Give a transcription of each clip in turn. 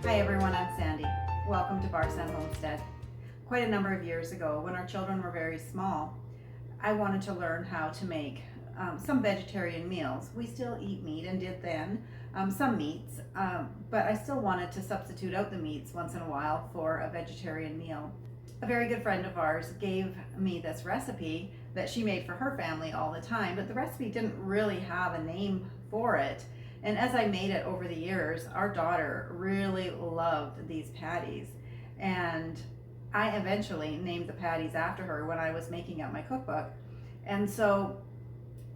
Hi everyone, I'm Sandy. Welcome to Barsan Homestead. Quite a number of years ago, when our children were very small, I wanted to learn how to make some vegetarian meals. We still eat meat and did then, some meats, but I still wanted to substitute out the meats once in a while for a vegetarian meal. A very good friend of ours gave me this recipe that she made for her family all the time, but the recipe didn't really have a name for it. And as I made it over the years, our daughter really loved these patties. And I eventually named the patties after her when I was making up my cookbook. And so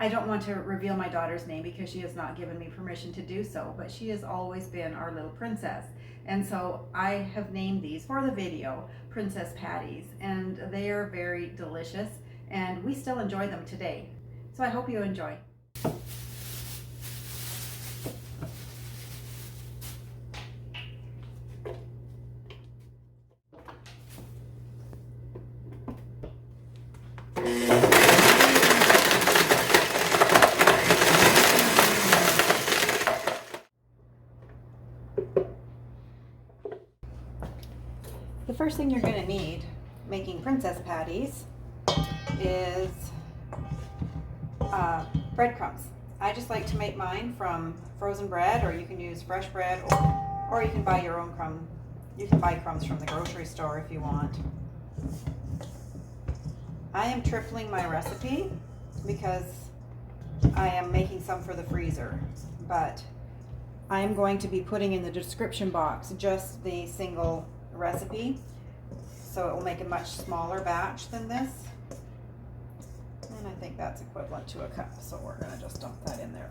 I don't want to reveal my daughter's name because she has not given me permission to do so, but she has always been our little princess. And so I have named these for the video Princess Patties, and they are very delicious and we still enjoy them today. So I hope you enjoy. The first thing you're going to need making princess patties is breadcrumbs. I just like to make mine from frozen bread, or you can use fresh bread, or you can buy your own crumb. You can buy crumbs from the grocery store if you want. I am tripling my recipe because I am making some for the freezer, but I am going to be putting in the description box just the single recipe, so it will make a much smaller batch than this, and I think that's equivalent to a cup, so we're going to just dump that in there.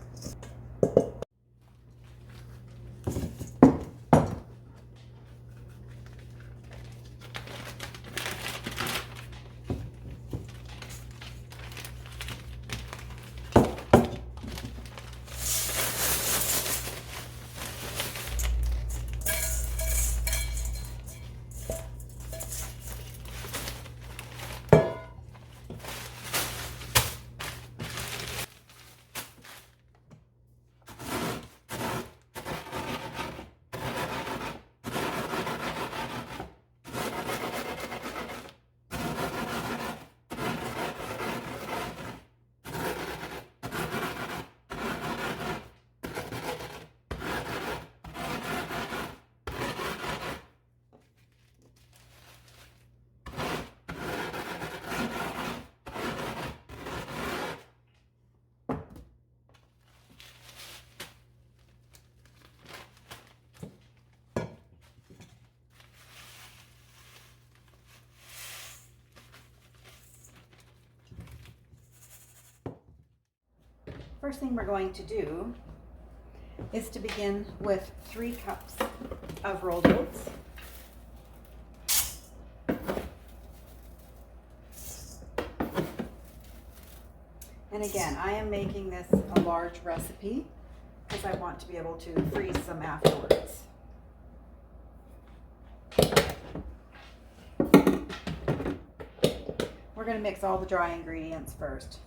First thing we're going to do is to begin with 3 cups of rolled oats. And again, I am making this a large recipe because I want to be able to freeze some afterwards. We're going to mix all the dry ingredients first.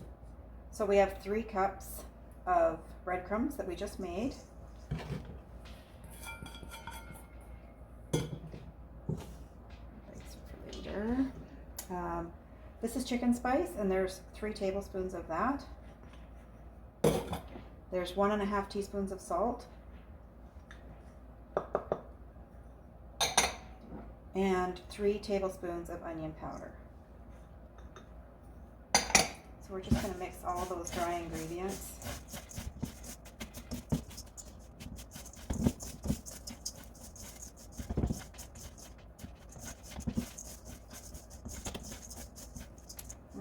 So we have 3 cups of breadcrumbs that we just made. For later. This is chicken spice, and there's 3 tablespoons of that. There's 1.5 teaspoons of salt. And 3 tablespoons of onion powder. So we're just going to mix all those dry ingredients.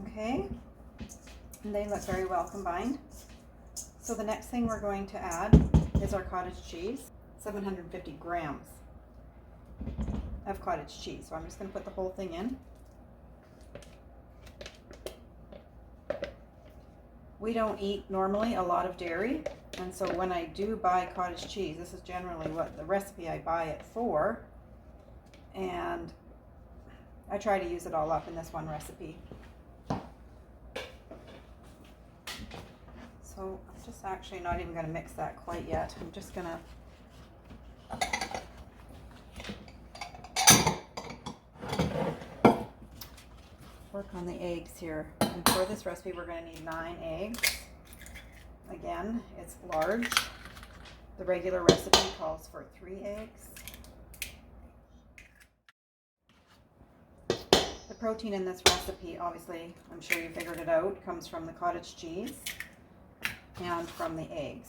Okay, and they look very well combined. So the next thing we're going to add is our cottage cheese, 750 grams of cottage cheese. So I'm just going to put the whole thing in. We don't eat normally a lot of dairy, and so when I do buy cottage cheese, this is generally what the recipe I buy it for, and I try to use it all up in this one recipe. So I'm just actually not even going to mix that quite yet. I'm just going to work on the eggs here. And for this recipe, we're going to need 9 eggs. Again, it's large. The regular recipe calls for 3 eggs. The protein in this recipe, obviously, I'm sure you figured it out, comes from the cottage cheese and from the eggs.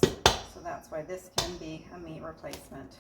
So that's why this can be a meat replacement.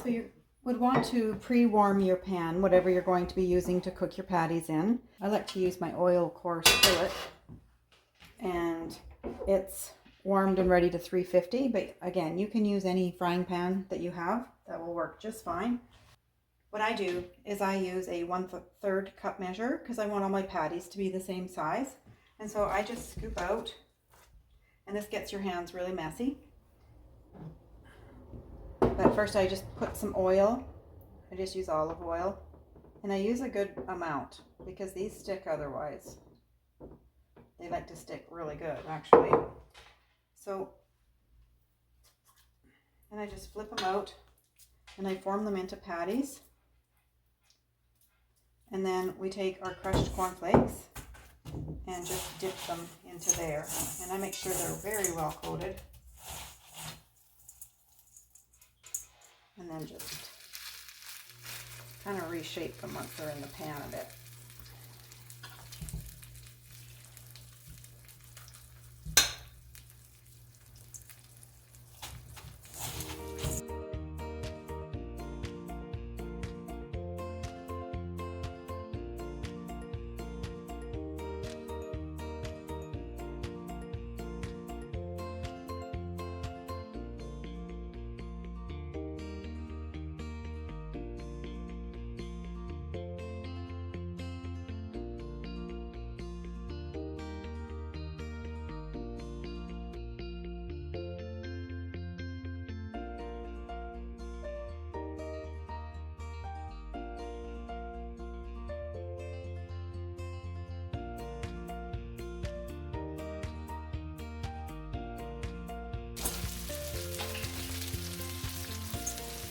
So you would want to pre-warm your pan, whatever you're going to be using to cook your patties in. I like to use my oil core skillet, and it's warmed and ready to 350, but again, you can use any frying pan that you have. That will work just fine. What I do is I use a 1/3 cup measure because I want all my patties to be the same size. And so I just scoop out, and this gets your hands really messy. But first I just put some oil. I just use olive oil, and I use a good amount because these stick otherwise. They like to stick really good, actually. So, and I just flip them out and I form them into patties. And then we take our crushed cornflakes and just dip them into there. And I make sure they're very well coated. And then just kind of reshape them once they're in the pan a bit.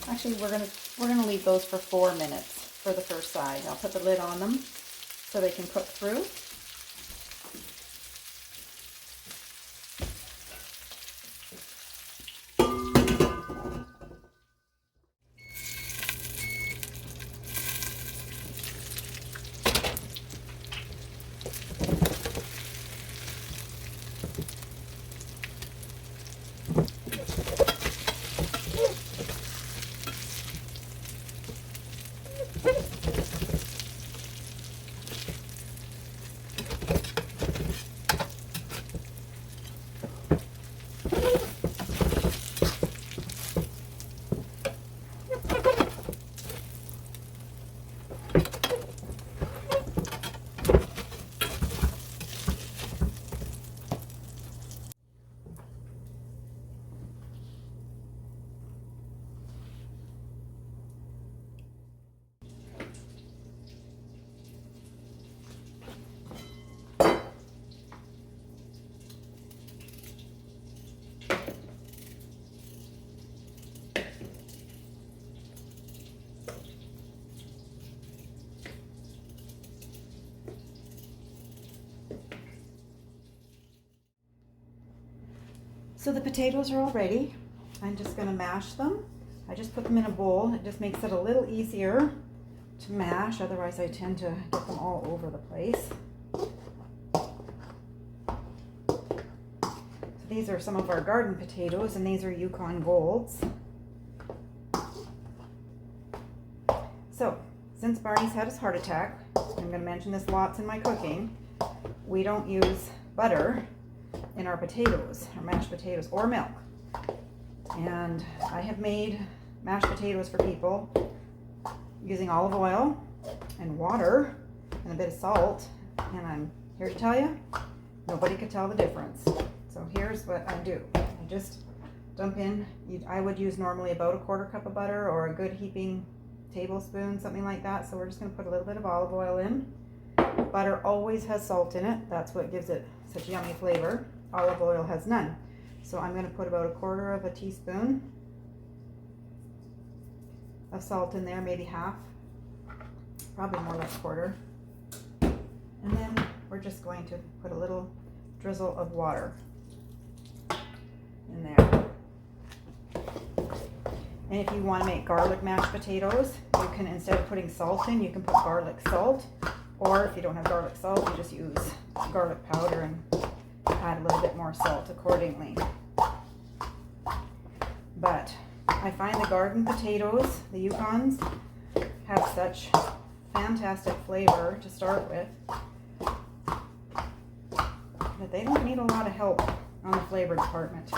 Actually, we're gonna leave those for 4 minutes for the first side. I'll put the lid on them so they can cook through. So the potatoes are all ready. I'm just going to mash them. I just put them in a bowl. It just makes it a little easier to mash. Otherwise, I tend to get them all over the place. So these are some of our garden potatoes, and these are Yukon Golds. So since Barney's had his heart attack, I'm going to mention this lots in my cooking, we don't use butter in our potatoes, or mashed potatoes, or milk. And I have made mashed potatoes for people using olive oil and water and a bit of salt, and I'm here to tell you, nobody could tell the difference. So here's what I do. I just dump in, I would use normally about a 1/4 cup of butter or a good heaping tablespoon, something like that. So we're just going to put a little bit of olive oil in. Butter always has salt in it. That's what gives it such yummy flavor. Olive oil has none. So I'm going to put about a 1/4 of a teaspoon of salt in there, maybe half, probably more like 1/4. And then we're just going to put a little drizzle of water in there. And if you want to make garlic mashed potatoes, you can, instead of putting salt in, you can put garlic salt. Or if you don't have garlic salt, you just use garlic powder and add a little bit more salt accordingly. But I find the garden potatoes, the Yukons, have such fantastic flavor to start with that they don't need a lot of help on the flavor department.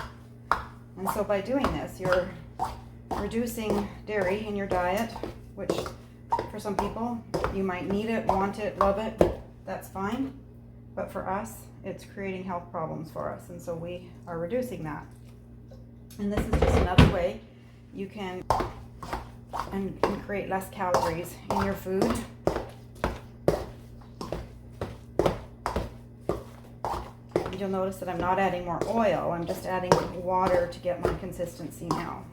And so by doing this, you're reducing dairy in your diet, which for some people, you might need it, want it, love it, that's fine. But for us, it's creating health problems for us, and so we are reducing that. And this is just another way you can create less calories in your food. You'll notice that I'm not adding more oil, I'm just adding water to get my consistency now.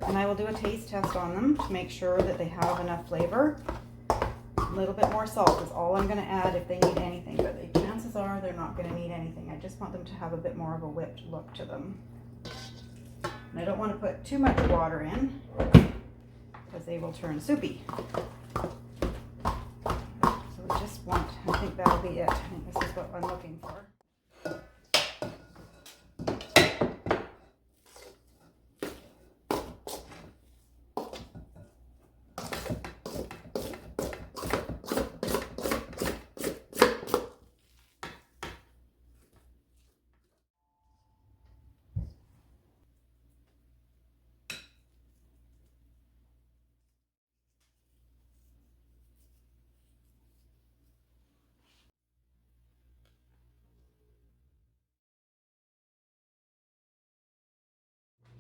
And I will do a taste test on them to make sure that they have enough flavor. A little bit more salt is all I'm going to add if they need anything, but the chances are they're not going to need anything. I just want them to have a bit more of a whipped look to them. And I don't want to put too much water in because they will turn soupy. So we just want, I think that'll be it. I think this is what I'm looking for.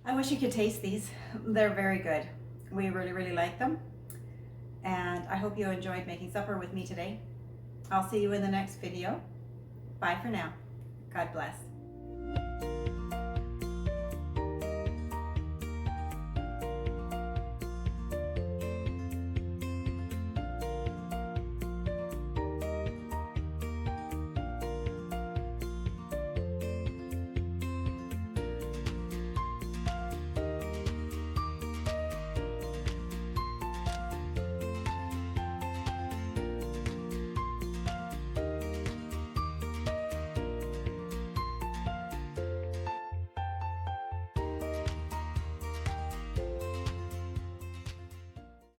I wish you could taste these. They're very good. We really, really like them. And I hope you enjoyed making supper with me today. I'll see you in the next video. Bye for now. God bless.